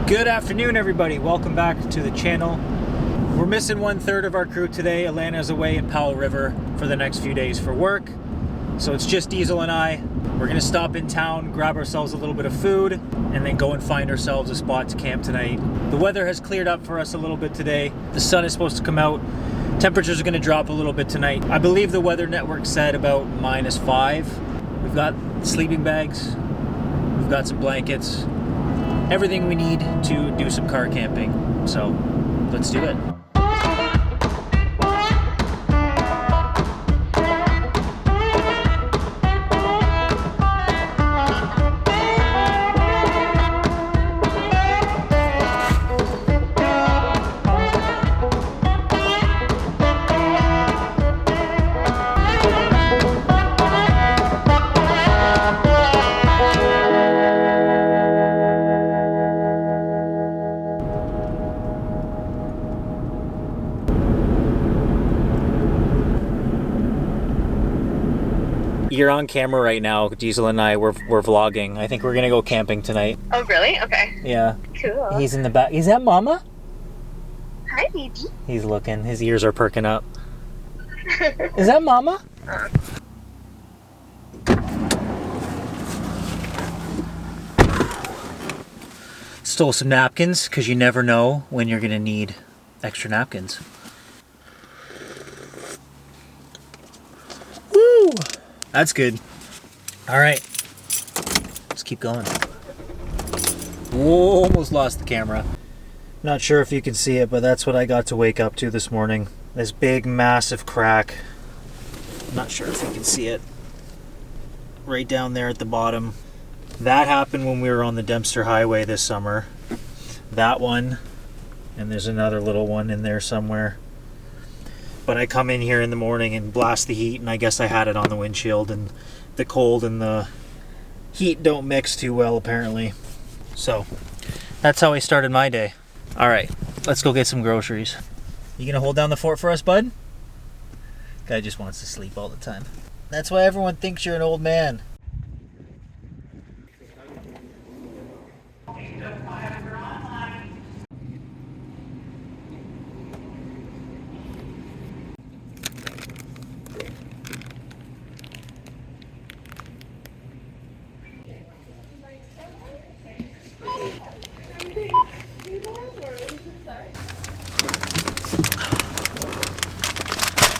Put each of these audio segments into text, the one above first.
Good afternoon, everybody. Welcome back to the channel. We're missing 1/3 of our crew today. Alana's away in Powell River for the next few days for work. So it's just Diesel and I. We're gonna stop in town, grab ourselves a little bit of food, and then go and find ourselves a spot to camp tonight. The weather has cleared up for us a little bit today. The sun is supposed to come out. Temperatures are gonna drop a little bit tonight. I believe the weather network said about -5. We've got sleeping bags. We've got some blankets. Everything we need to do some car camping. So let's do it. You're on camera right now. Diesel and I, we're vlogging. I think we're gonna go camping tonight. Oh, really? Okay. Yeah. Cool. He's in the back. Is that Mama? Hi, baby. He's looking. His ears are perking up. Is that Mama? Stole some napkins because you never know when you're gonna need extra napkins. Woo! That's good. All right, let's keep going. Whoa, almost lost the camera. Not sure if you can see it, but that's what I got to wake up to this morning. This big, massive crack. Not sure if you can see it. Right down there at the bottom. That happened when we were on the Dempster Highway this summer. That one, and there's another little one in there somewhere. But I come in here in the morning and blast the heat, and I guess I had it on the windshield, and the cold and the heat don't mix too well apparently. So that's how I started my day. All right, let's go get some groceries. You gonna hold down the fort for us, bud? Guy just wants to sleep all the time. That's why everyone thinks you're an old man.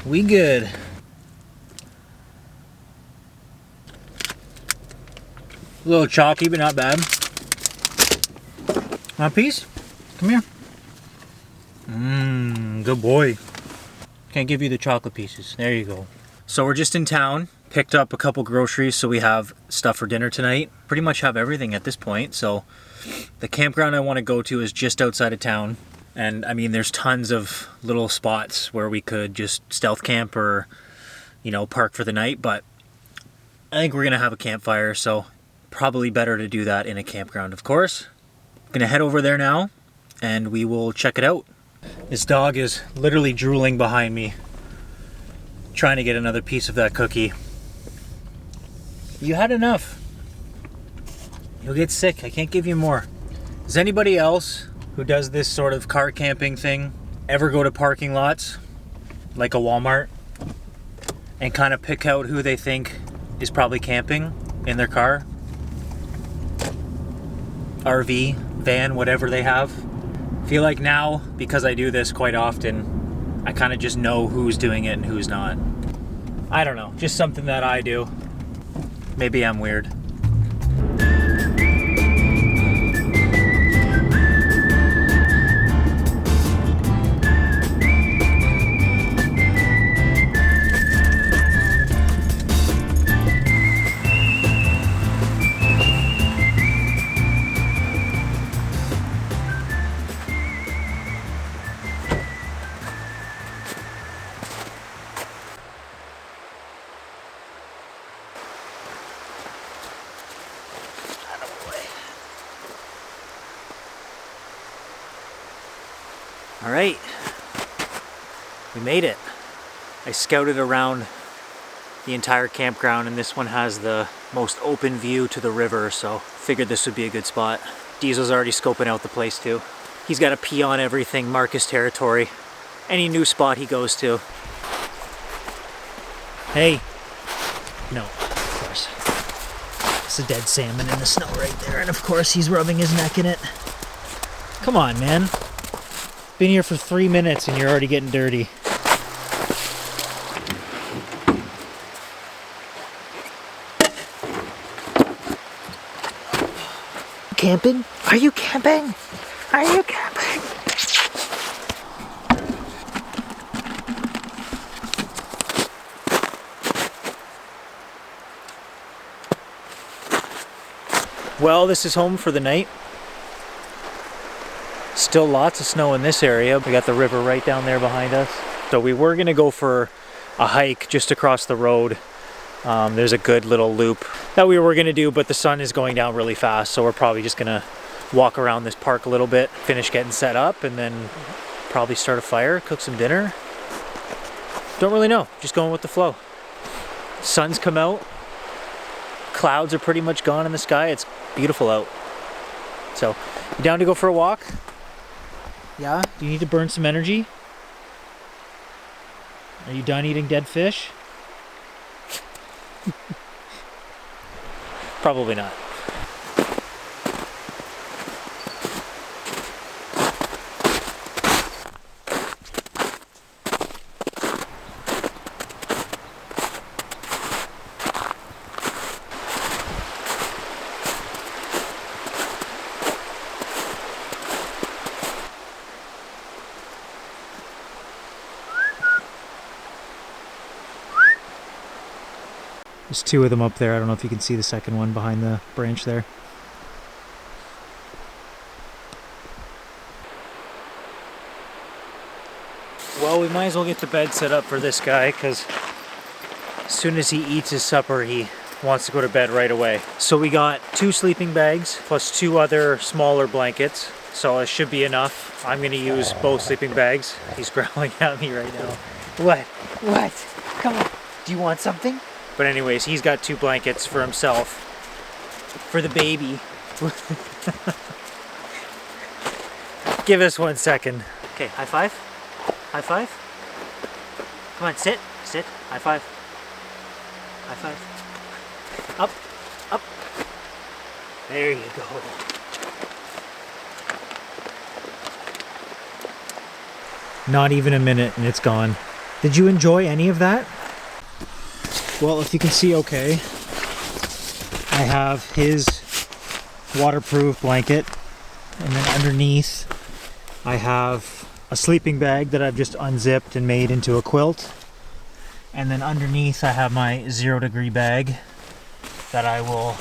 We good. A little chalky, but not bad. Want a piece? Come here. Good boy. Can't give you the chocolate pieces. There you go. So we're just in town. Picked up a couple groceries so we have stuff for dinner tonight. Pretty much have everything at this point. So the campground I want to go to is just outside of town. And I mean, there's tons of little spots where we could just stealth camp or, you know, park for the night. But I think we're going to have a campfire, so probably better to do that in a campground, of course. I'm going to head over there now and we will check it out. This dog is literally drooling behind me, trying to get another piece of that cookie. You had enough. You'll get sick. I can't give you more. Does anybody else who does this sort of car camping thing ever go to parking lots like a Walmart and kind of pick out who they think is probably camping in their car, RV, van, whatever they have? I feel like now, because I do this quite often, I kind of just know who's doing it and who's not. I don't know, just something that I do. Maybe I'm weird. All right, we made it. I scouted around the entire campground, and this one has the most open view to the river, so figured this would be a good spot. Diesel's already scoping out the place too. He's got a pee on everything, mark his territory. Any new spot he goes to. Hey. No, of course. It's a dead salmon in the snow right there, and of course he's rubbing his neck in it. Come on, man. Been here for 3 minutes and you're already getting dirty. Camping? Are you camping? Are you camping? Well, this is home for the night. Still lots of snow in this area. We got the river right down there behind us. So we were gonna go for a hike just across the road. There's a good little loop that we were gonna do, but the sun is going down really fast, so we're probably just gonna walk around this park a little bit, finish getting set up, and then probably start a fire, cook some dinner. Don't really know, just going with the flow. Sun's come out, clouds are pretty much gone in the sky, it's beautiful out. So, you down to go for a walk? Yeah? Do you need to burn some energy? Are you done eating dead fish? Probably not. There's two of them up there. I don't know if you can see the second one behind the branch there. Well, we might as well get the bed set up for this guy, because as soon as he eats his supper, he wants to go to bed right away. So we got 2 sleeping bags plus 2 other smaller blankets. So it should be enough. I'm gonna use both sleeping bags. He's growling at me right now. What? What? Come on. Do you want something? But anyways, he's got 2 blankets for himself. For the baby. Give us 1 second. Okay, high five. High five. Come on, sit. Sit. High five. High five. Up. Up. There you go. Not even a minute and it's gone. Did you enjoy any of that? Well, if you can see okay, I have his waterproof blanket, and then underneath I have a sleeping bag that I've just unzipped and made into a quilt, and then underneath I have my 0-degree bag that I will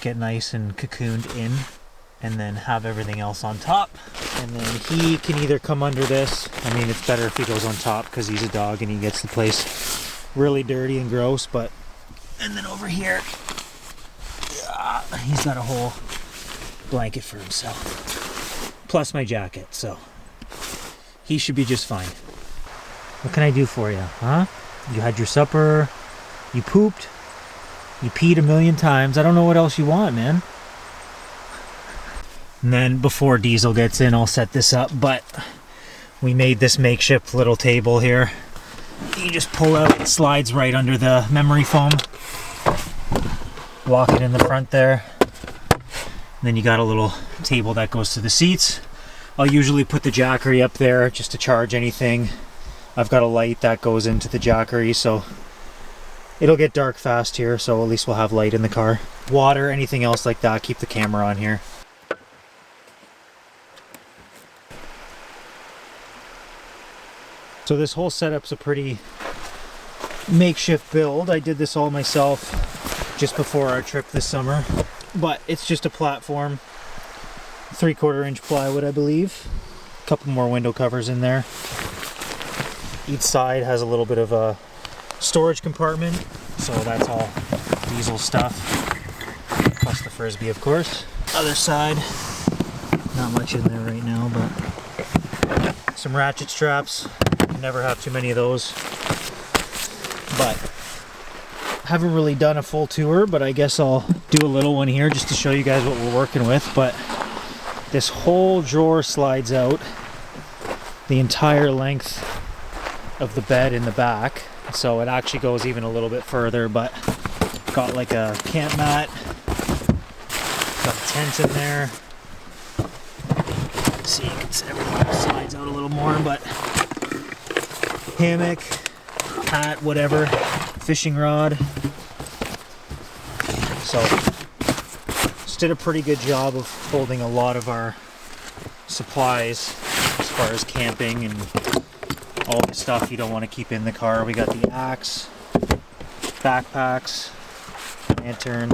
get nice and cocooned in, and then have everything else on top. And then he can either come under this. I mean, it's better if he goes on top because he's a dog and he gets the place really dirty and gross, but and then over here he's got a whole blanket for himself plus my jacket, so he should be just fine. What can I do for you, huh? You had your supper, you pooped, you peed 1,000,000 times. I don't know what else you want, man. And then before Diesel gets in, I'll set this up, but we made this makeshift little table here. You just pull out, it slides right under the memory foam. Lock it in the front there. And then you got a little table that goes to the seats. I'll usually put the jackery up there just to charge anything. I've got a light that goes into the jackery, so it'll get dark fast here, so at least we'll have light in the car. Water, anything else like that, keep the camera on here. So this whole setup's a pretty makeshift build. I did this all myself just before our trip this summer. But it's just a platform, 3/4 inch plywood, I believe. A couple more window covers in there. Each side has a little bit of a storage compartment, so that's all Diesel stuff. Plus the Frisbee, of course. Other side, not much in there right now, but some ratchet straps. Never have too many of those, but Haven't really done a full tour, but I guess I'll do a little one here just to show you guys what we're working with. But this whole drawer slides out the entire length of the bed in the back. So it actually goes even a little bit further, but got like a camp mat, got a tent in there. See, you can see everything slides out a little more, but hammock, hat, whatever, fishing rod. So just did a pretty good job of holding a lot of our supplies as far as camping and all the stuff you don't want to keep in the car. We got the axe, backpacks, lantern,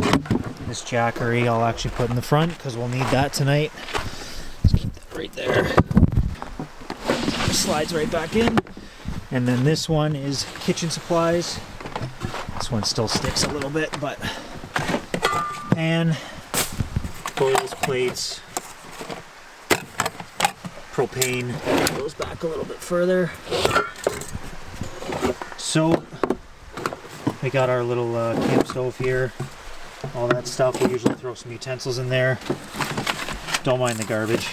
this jackery I'll actually put in the front because we'll need that tonight. Just keep that right there. Slides right back in. And then this one is kitchen supplies. This one still sticks a little bit, but pan, bowls, plates, propane goes back a little bit further. Soap. We got our little camp stove here. All that stuff. We usually throw some utensils in there. Don't mind the garbage.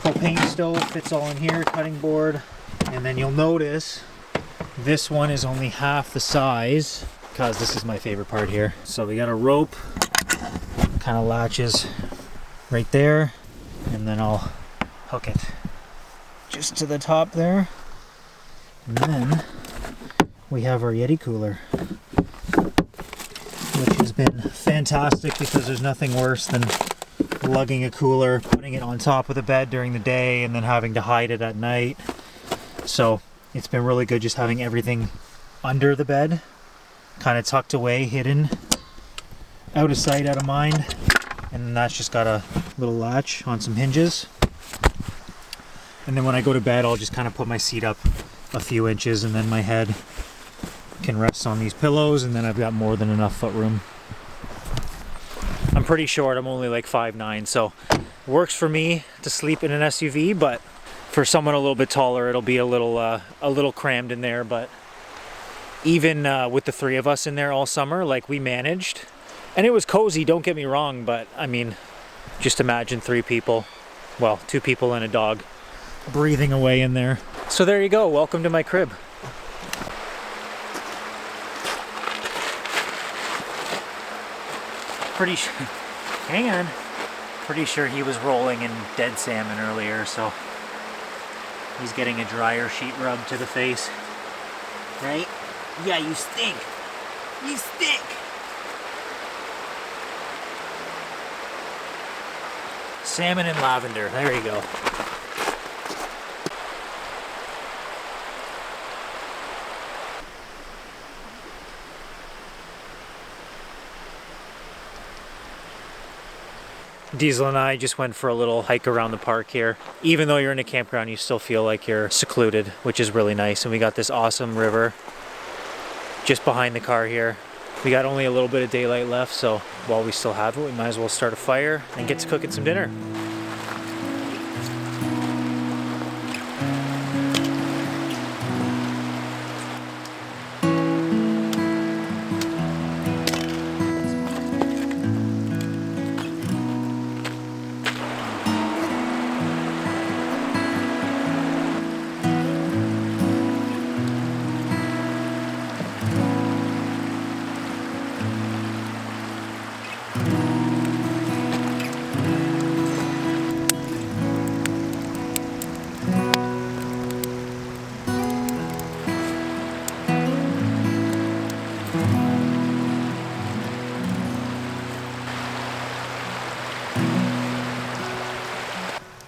Propane stove fits all in here. Cutting board. And then you'll notice this one is only half the size because this is my favorite part here. So we got a rope, kind of latches right there, and then I'll hook it just to the top there. And then we have our Yeti cooler, which has been fantastic because there's nothing worse than lugging a cooler, putting it on top of the bed during the day, and then having to hide it at night. So it's been really good just having everything under the bed, kind of tucked away, hidden, out of sight, out of mind. And then that's just got a little latch on some hinges. And then when I go to bed, I'll just kind of put my seat up a few inches, and then my head can rest on these pillows, and then I've got more than enough foot room. I'm pretty short, I'm only like 5'9", so works for me to sleep in an SUV, but for someone a little bit taller, it'll be a little crammed in there. But even with the three of us in there all summer, like, we managed, and it was cozy, don't get me wrong, but I mean, just imagine 3 people, well, 2 people and a dog, breathing away in there. So there you go, welcome to my crib. Pretty sure, hang on, pretty sure he was rolling in dead salmon earlier, so he's getting a dryer sheet rub to the face. Right? Yeah, you stink. You stink. Salmon and lavender. There you go. Diesel and I just went for a little hike around the park here. Even though you're in a campground, you still feel like you're secluded, which is really nice. And we got this awesome river just behind the car here. We got only a little bit of daylight left, so while we still have it, we might as well start a fire and get to cooking some dinner.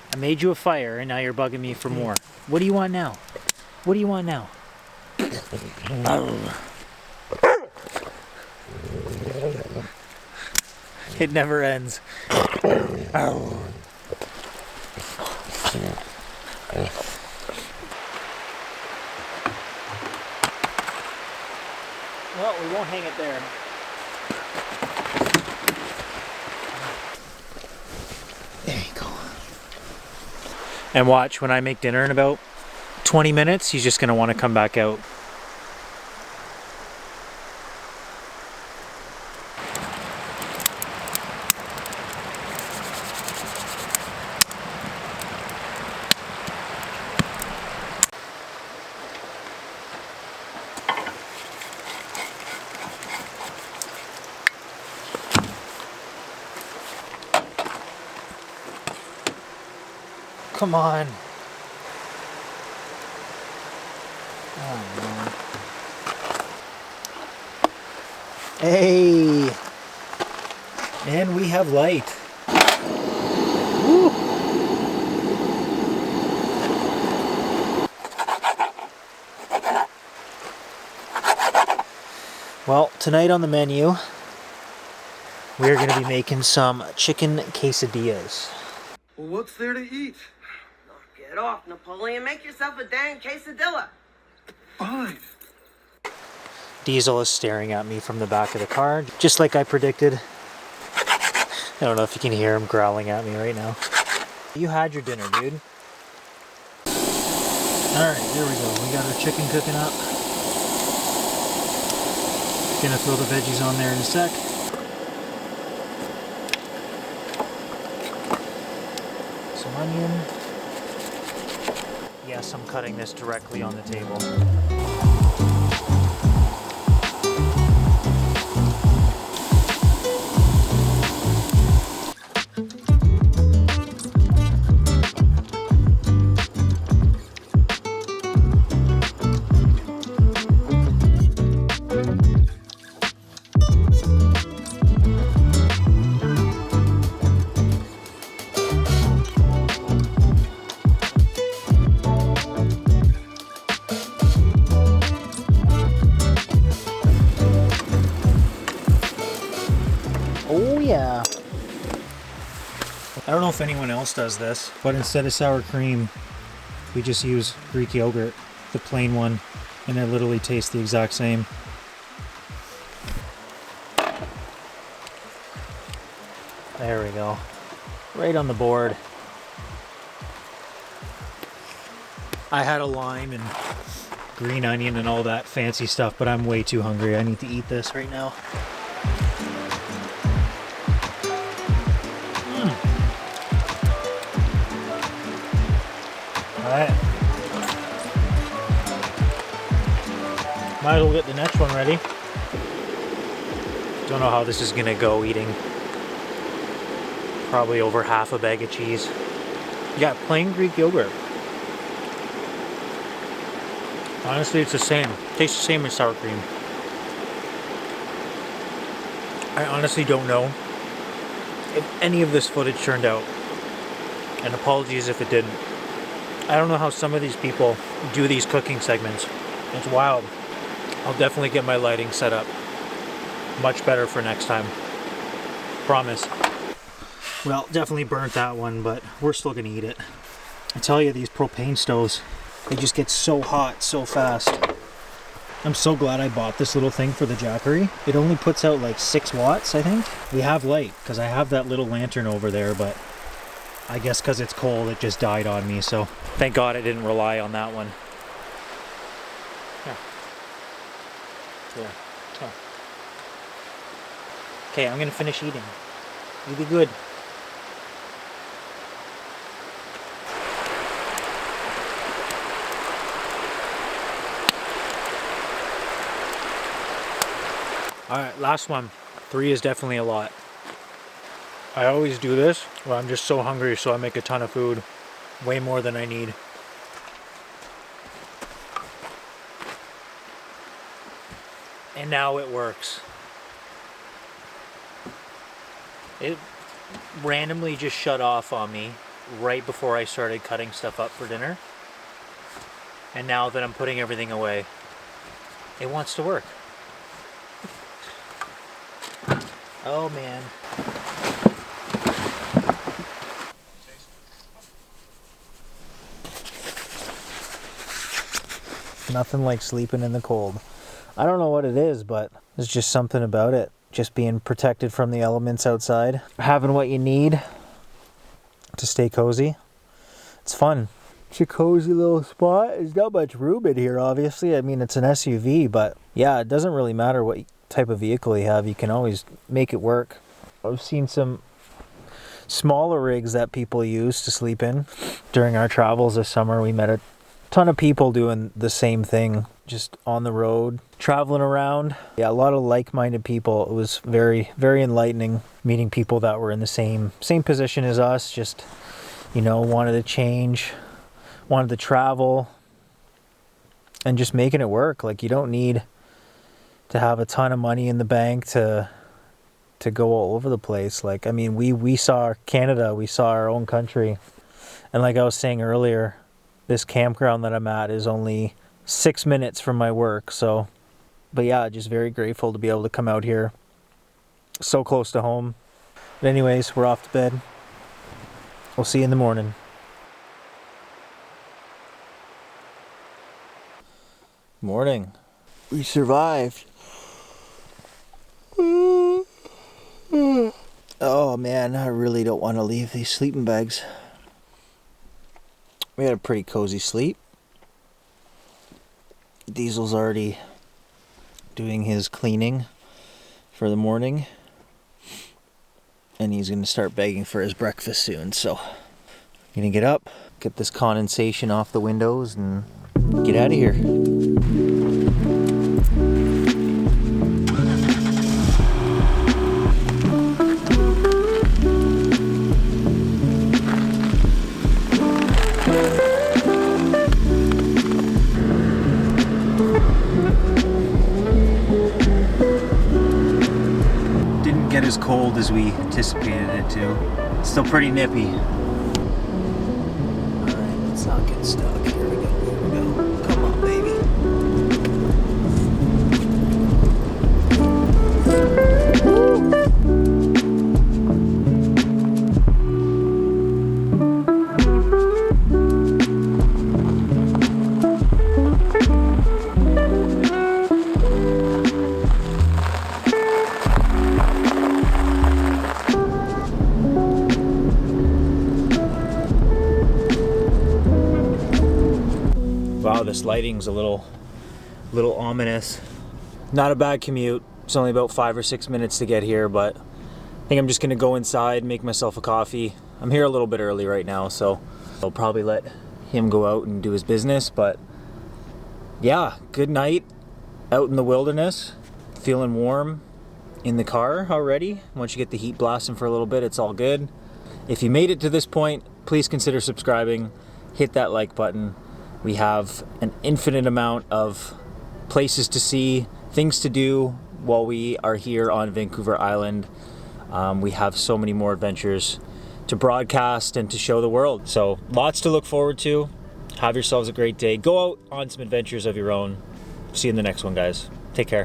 I made you a fire and now you're bugging me for more. What do you want now? What do you want now? It never ends. Well, we won't hang it there. There you go. And watch, when I make dinner in about 20 minutes, he's just going to want to come back out. Come on. Oh, man. Hey! And we have light. Woo! Well, tonight on the menu, we're going to be making some chicken quesadillas. Well, what's there to eat? Get off, Napoleon. Make yourself a dang quesadilla. Fine. Diesel is staring at me from the back of the car, just like I predicted. I don't know if you can hear him growling at me right now. You had your dinner, dude. Alright, there we go. We got our chicken cooking up. Gonna throw the veggies on there in a sec. Some onion. Yes, I'm cutting this directly on the table. Oh yeah. I don't know if anyone else does this, but instead of sour cream, we just use Greek yogurt, the plain one, and it literally tastes the exact same. There we go. Right on the board. I had a lime and green onion and all that fancy stuff, but I'm way too hungry. I need to eat this right now. Alright. Might as well get the next one ready. Don't know how this is gonna go eating. Probably over half a bag of cheese. Yeah, plain Greek yogurt. Honestly, it's the same. Tastes the same as sour cream. I honestly don't know if any of this footage turned out. And apologies if it didn't. I don't know how some of these people do these cooking segments. It's wild. I'll definitely get my lighting set up much better for next time. Promise. Well, definitely burnt that one, but we're still gonna eat it. I tell you, these propane stoves, they just get so hot so fast. I'm so glad I bought this little thing for the Jackery. It only puts out like 6 watts, I think. We have light, because I have that little lantern over there, but I guess because it's cold, it just died on me, so thank God I didn't rely on that one. Yeah. Oh. Okay, I'm gonna finish eating. You be good. Alright, last one. 3 is definitely a lot. I always do this when I'm just so hungry, so I make a ton of food. Way more than I need. And now it works. It randomly just shut off on me right before I started cutting stuff up for dinner. And now that I'm putting everything away, it wants to work. Oh man. Nothing like sleeping in the cold. I don't know what it is, but there's just something about it. Just being protected from the elements outside. Having what you need to stay cozy. It's fun. It's a cozy little spot. There's not much room in here, obviously. I mean, it's an SUV, but yeah, it doesn't really matter what type of vehicle you have. You can always make it work. I've seen some smaller rigs that people use to sleep in. During our travels this summer, we met a ton of people doing the same thing, just on the road, traveling around. Yeah, a lot of like-minded people. It was very, very enlightening meeting people that were in the same position as us, just you know, wanted to change, wanted to travel, and just making it work. Like, you don't need to have a ton of money in the bank to go all over the place. Like, I mean, we saw Canada, we saw our own country. And like I was saying earlier, this campground that I'm at is only 6 minutes from my work. So, but yeah, just very grateful to be able to come out here so close to home. But anyways, we're off to bed. We'll see you in the morning. Morning. We survived. Oh man, I really don't want to leave these sleeping bags. We had a pretty cozy sleep. Diesel's already doing his cleaning for the morning. And he's going to start begging for his breakfast soon. So I'm going to get up, get this condensation off the windows, and get out of here. As cold as we anticipated it to. Still pretty nippy. Alright, let's not get stuck. Here we go, here we go. Come on, baby. Wow, this lighting's a little ominous. Not a bad commute. It's only about 5 or 6 minutes to get here, but I think I'm just gonna go inside, make myself a coffee. I'm here a little bit early right now, so I'll probably let him go out and do his business. But yeah, good night out in the wilderness. Feeling warm in the car already. Once you get the heat blasting for a little bit, it's all good. If you made it to this point, please consider subscribing. Hit that like button. We have an infinite amount of places to see, things to do while we are here on Vancouver Island. We have so many more adventures to broadcast and to show the world. So lots to look forward to. Have yourselves a great day. Go out on some adventures of your own. See you in the next one, guys. Take care.